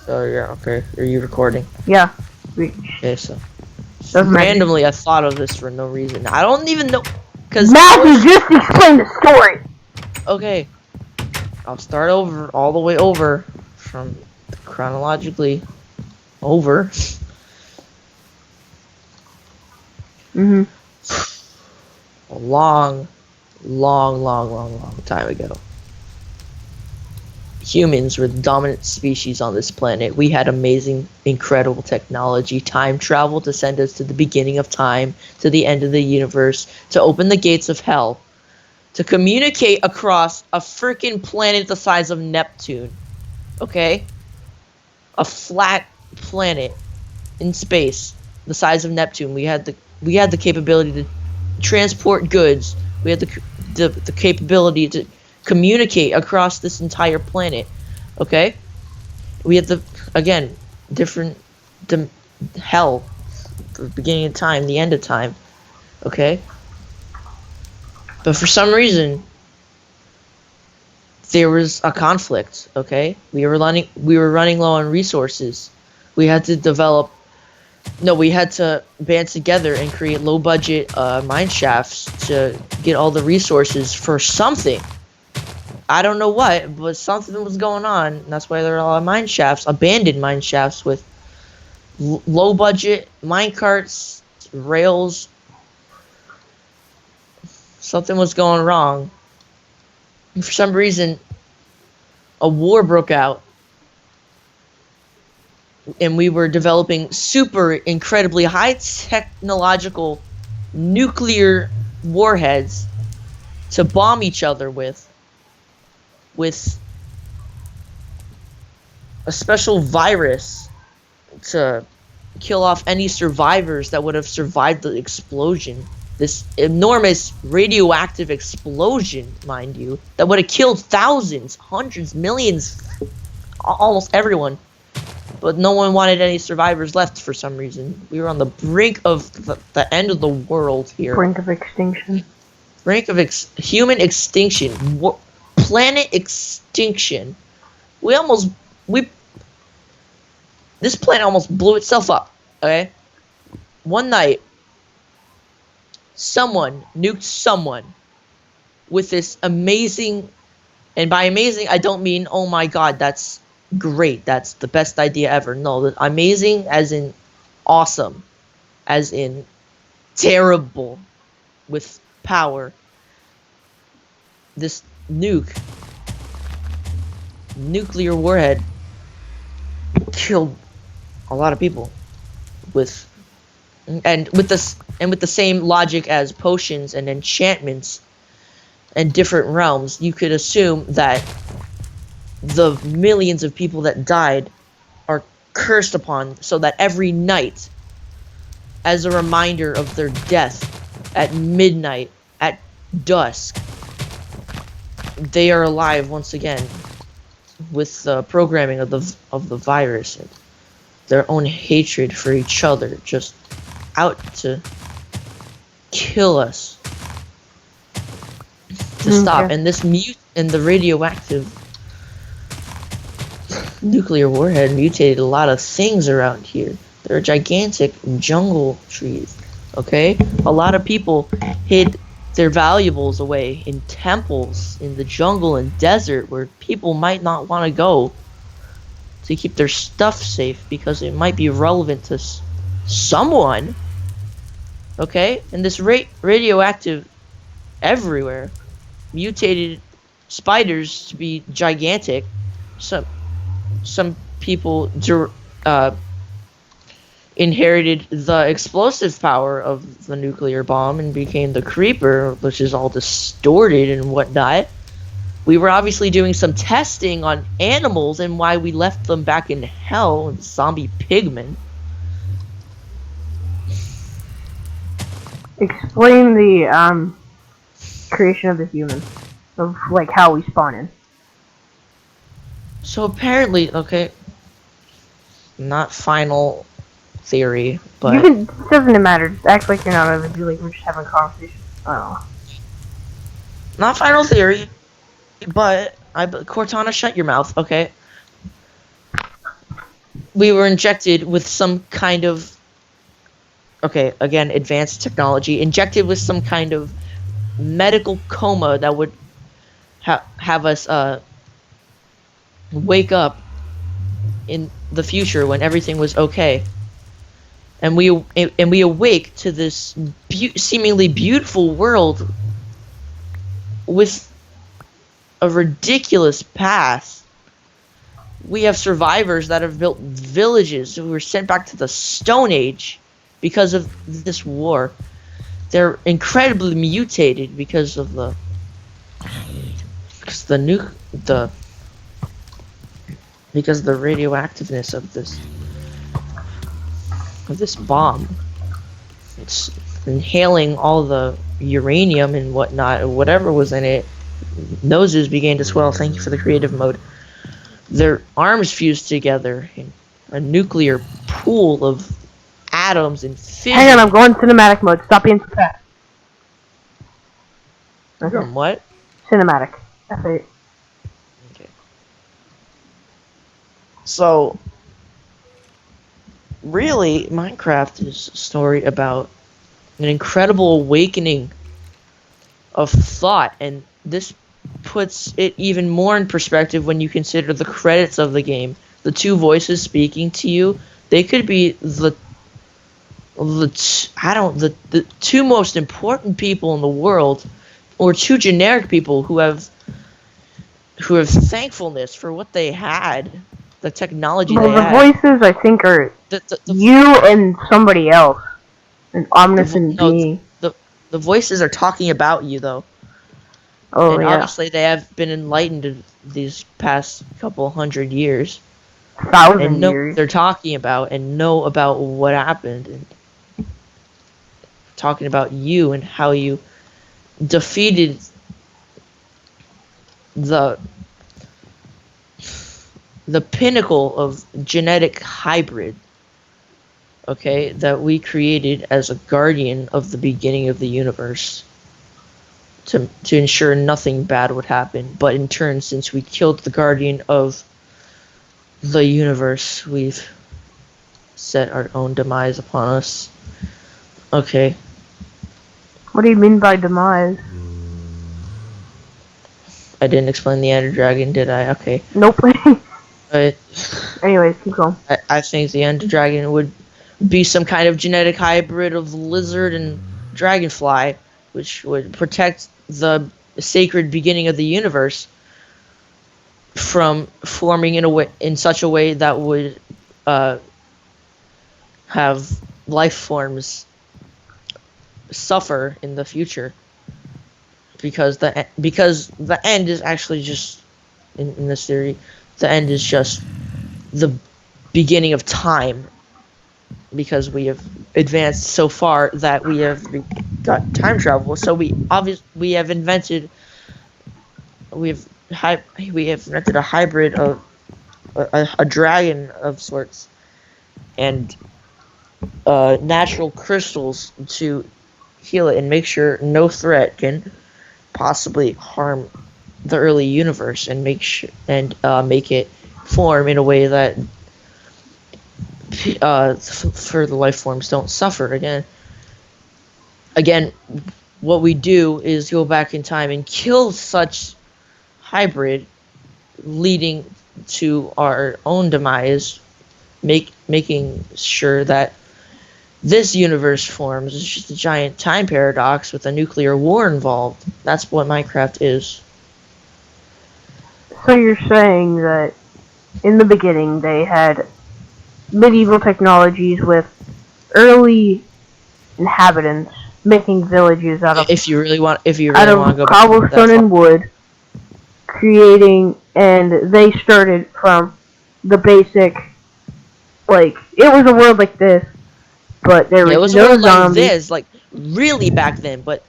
So yeah, okay. Are you recording? Yeah. Okay, so Doesn't matter. randomly I thought of this for no reason. I don't even know, cause Matthew, just explain the story. okay, I'll start over all the way over from chronologically over. Mhm. A long, long time ago. Humans were the dominant species on this planet. We had amazing, incredible technology, time travel to send us to the beginning of time, to the end of the universe, to open the gates of hell, to communicate across a freaking planet the size of Neptune. Okay? A flat planet in space the size of Neptune. We had the capability to transport goods. We had the capability to communicate across this entire planet. Okay? We had the again different dim, hell, the beginning of time, the end of time. Okay? But for some reason there was a conflict, okay? We were running low on resources. We had to develop no, we had to band together and create low budget mine shafts to get all the resources for something. I don't know what, but something was going on. And that's why there are a lot of mine shafts, abandoned mine shafts with low budget mine carts, rails. Something was going wrong. And for some reason, a war broke out and we were developing super incredibly high technological nuclear warheads to bomb each other with a special virus to kill off any survivors that would have survived the explosion. This enormous radioactive explosion, mind you, that would have killed thousands, hundreds, millions, almost everyone. But no one wanted any survivors left for some reason. We were on the brink of the end of the world here. Brink of extinction. Brink of human extinction. Planet extinction. This planet almost blew itself up, okay? One night, someone nuked someone with this amazing, and by amazing, I don't mean, oh my god, that's great, that's the best idea ever. No, amazing as in awesome, as in terrible with power. This nuclear warhead killed a lot of people with the same logic as potions and enchantments and different realms. You could assume that the millions of people that died are cursed upon, so that every night, as a reminder of their death at midnight, at dusk, they are alive once again with the programming of the virus and their own hatred for each other, just out to kill us, to stop. And this and the radioactive nuclear warhead mutated a lot of things around here. There are gigantic jungle trees, okay? A lot of people hid their valuables away in temples in the jungle and desert where people might not want to go to keep their stuff safe because it might be relevant to someone, okay? And this radioactive everywhere mutated spiders to be gigantic. Some people inherited the explosive power of the nuclear bomb and became the creeper, which is all distorted and whatnot. We were obviously doing some testing on animals and why we left them back in hell, zombie pigmen. Explain the creation of the human, of like how we spawn in. So apparently, okay, not final theory, but It doesn't matter. Just act like you're not over. Be like we're just having a conversation. I don't know. not final theory, but Cortana, shut your mouth, okay? we were injected with some kind of, okay, again, advanced technology, injected with some kind of medical coma that would have us wake up in the future when everything was okay, and we awake to this seemingly beautiful world with a ridiculous past. We have survivors that have built villages who were sent back to the Stone Age because of this war. They're incredibly mutated because of the radioactiveness of this bomb. It's inhaling all the uranium and whatnot, whatever was in it. Noses began to swell. Thank you for the creative mode. Their arms fused together in a nuclear pool of atoms and fission. Hang on, I'm going cinematic mode. Stop being so fast. Okay. What? Cinematic. F8. Okay. So, really, Minecraft is a story about an incredible awakening of thought, and this puts it even more in perspective when you consider the credits of the game. The two voices speaking to you, they could be the two most important people in the world, or two generic people who have thankfulness for what they had, the technology Well, they the had. voices, I think, are The you and somebody else. An omniscient being. The voices are talking about you, though. Oh, And yeah. obviously they have been enlightened these past couple hundred years. 1,000 And know years. what they're talking about and know about what happened. And talking about you and how you defeated the pinnacle of genetic hybrid, okay, that we created as a guardian of the beginning of the universe to ensure nothing bad would happen. But in turn, since we killed the guardian of the universe, we've set our own demise upon us. Okay. What do you mean by demise? I didn't explain the Ender Dragon, did I? Okay. Nope. But Anyways, keep going. I think the Ender Dragon would be some kind of genetic hybrid of lizard and dragonfly, which would protect the sacred beginning of the universe from forming in such a way that would have life forms suffer in the future, because the end is actually just in this theory, the end is just the beginning of time, because we have advanced so far that we have got time travel. So we have invented a hybrid of a dragon of sorts, and natural crystals to heal it and make sure no threat can possibly harm the early universe, and make it form in a way that further life forms don't suffer again. What we do is go back in time and kill such hybrid, leading to our own demise, making sure that this universe forms. It's just a giant time paradox with a nuclear war involved. That's what Minecraft is. So you're saying that in the beginning they had medieval technologies with early inhabitants making villages out of If you really want to go back cobblestone and wood, creating, and they started from the basic, like, it was a world like this, but there was no zombies. Like this, like really back then, but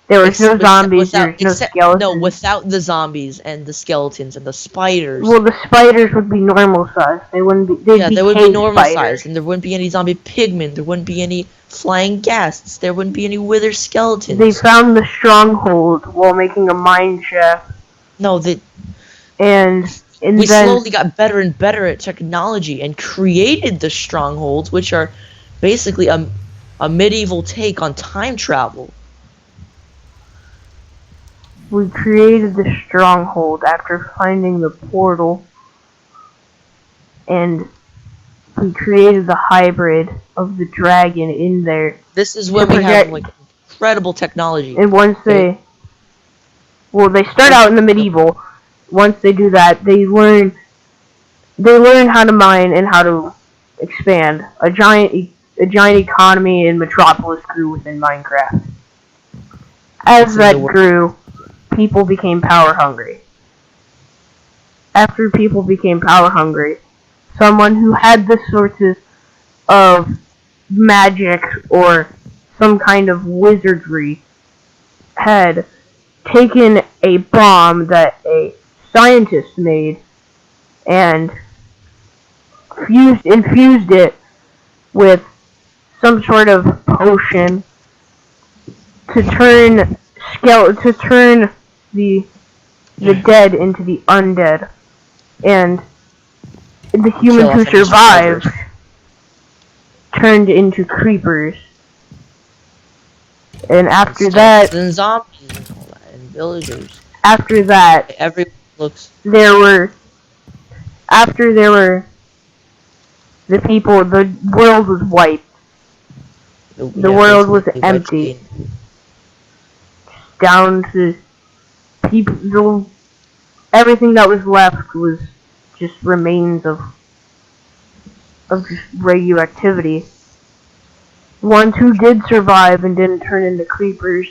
there was no zombies, there was no skeletons. No, without the zombies and the skeletons and the spiders. Well, the spiders would be normal size. They wouldn't be. They would be normal size, and there wouldn't be any zombie pigmen. There wouldn't be any flying ghasts. There wouldn't be any wither skeletons. They found the stronghold while making a mine shaft. No, and And we then slowly got better and better at technology and created the strongholds, which are basically a medieval take on time travel. we created the stronghold after finding the portal, and we created the hybrid of the dragon in there. This is when we have like incredible technology. And once they start out in the medieval. Once they do that, they learn how to mine and how to expand. A giant economy in Metropolis grew within Minecraft. As that grew, people became power hungry. After people became power hungry, someone who had the sources of magic or some kind of wizardry had taken a bomb that a scientist made and infused it with some sort of potion to turn the dead into the undead, and the humans who survived turned into creepers. And after that, and zombies and all that, and villagers. After that, everyone looks. There were the people. The world was wiped. The world was empty. Down to people. Everything that was left was just remains of just radioactivity. Ones who did survive and didn't turn into creepers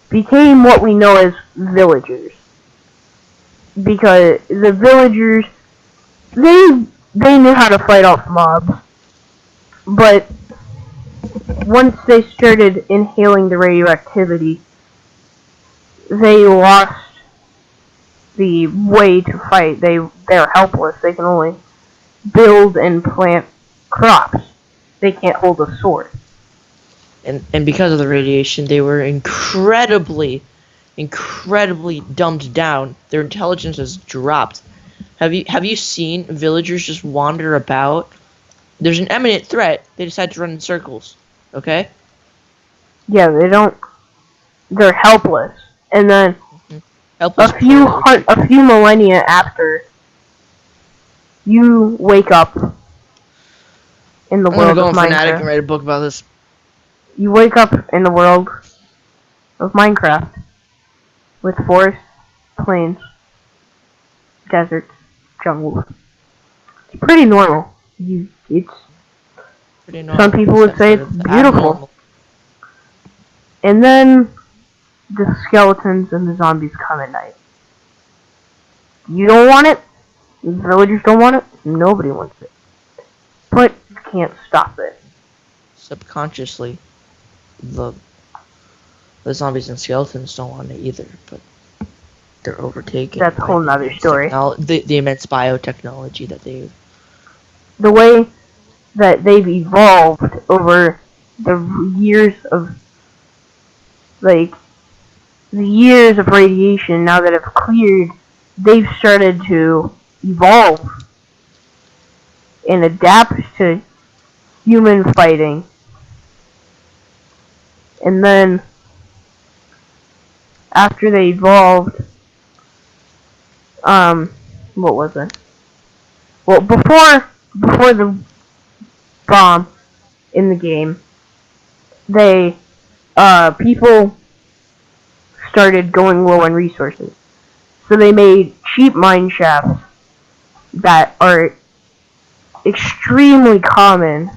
became what we know as villagers. Because the villagers, they knew how to fight off mobs. But once they started inhaling the radioactivity, they lost the way to fight. They're helpless. They can only build and plant crops. They can't hold a sword. And because of the radiation, they were incredibly dumbed down. Their intelligence has dropped. Have you seen villagers just wander about? There's an imminent threat. They decide to run in circles. Okay? Yeah, they're helpless. And then a few millennia after, you wake up in the world of Minecraft. I'm gonna go on Fanatic and write a book about this. You wake up in the world of Minecraft with forests, plains, deserts, jungles. It's pretty normal. It's pretty normal. Some people would say it's beautiful. And then the skeletons and the zombies come at night. You don't want it. The villagers don't want it. Nobody wants it. But you can't stop it. Subconsciously, the zombies and skeletons don't want it either, but they're overtaken. That's a whole nother story. The immense biotechnology that they've... The way that they've evolved over the years of radiation now that have cleared, they've started to evolve and adapt to human fighting. And then after they evolved, what was it? Well, before the bomb in the game, people started going low on resources. So they made cheap mine shafts that are extremely common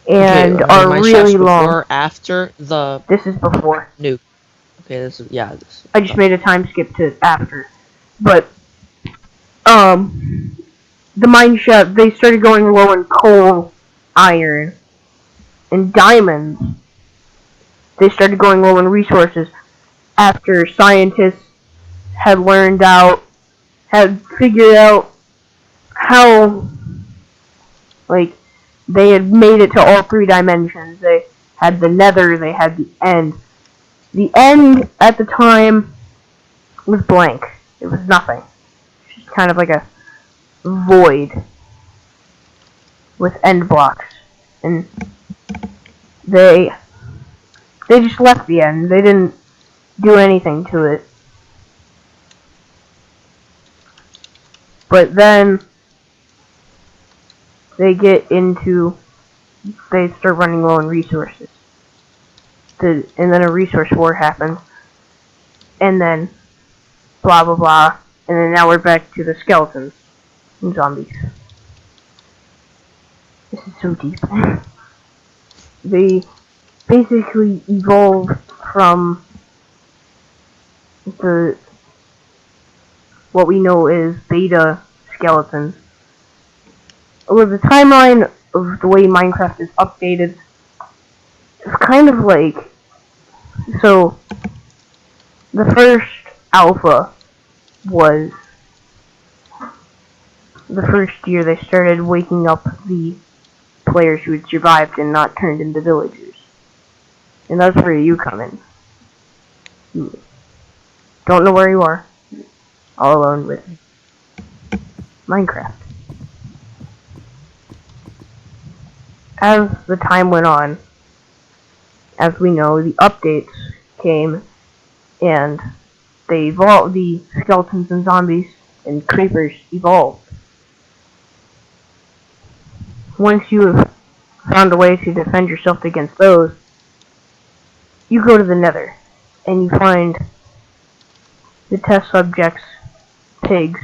and are really long. Before or after the... This is before. Nuke. Okay, this is... Yeah. I just made a time skip to after. But, the mine shaft, they started going low on coal, iron, and diamonds. They started going low on resources after scientists had figured out how, they had made it to all 3 dimensions. They had the nether, they had the end. The end, at the time, was blank. It was nothing. kind of like a void with end blocks, and they just left the end. They didn't do anything to it. But then they start running low on resources. And then a resource war happens. And then blah blah blah. And then now we're back to the skeletons and zombies. This is so deep. They basically evolved from what we know is beta skeletons. With the timeline of the way Minecraft is updated, it's kind of like, so the first alpha was the first year they started waking up the players who had survived and not turned into villagers. And that's where you come in. You don't know where you are. All alone with Minecraft. As the time went on, as we know, the updates came and they evolved. The skeletons and zombies and creepers evolved. Once you have found a way to defend yourself against those, you go to the Nether and you find the test subjects, pigs,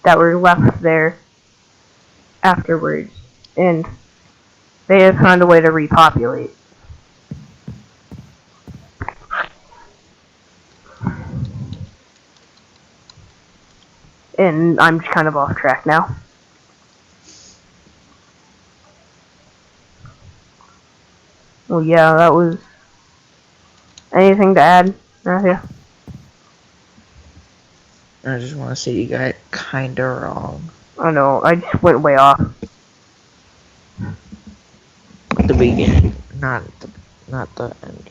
that were left there afterwards, and they have found a way to repopulate. And I'm just kind of off track now. Well, yeah, that was... Anything to add, Matthew? I just want to say you got it kinda wrong. Oh no, I just went way off. At the beginning, not the end.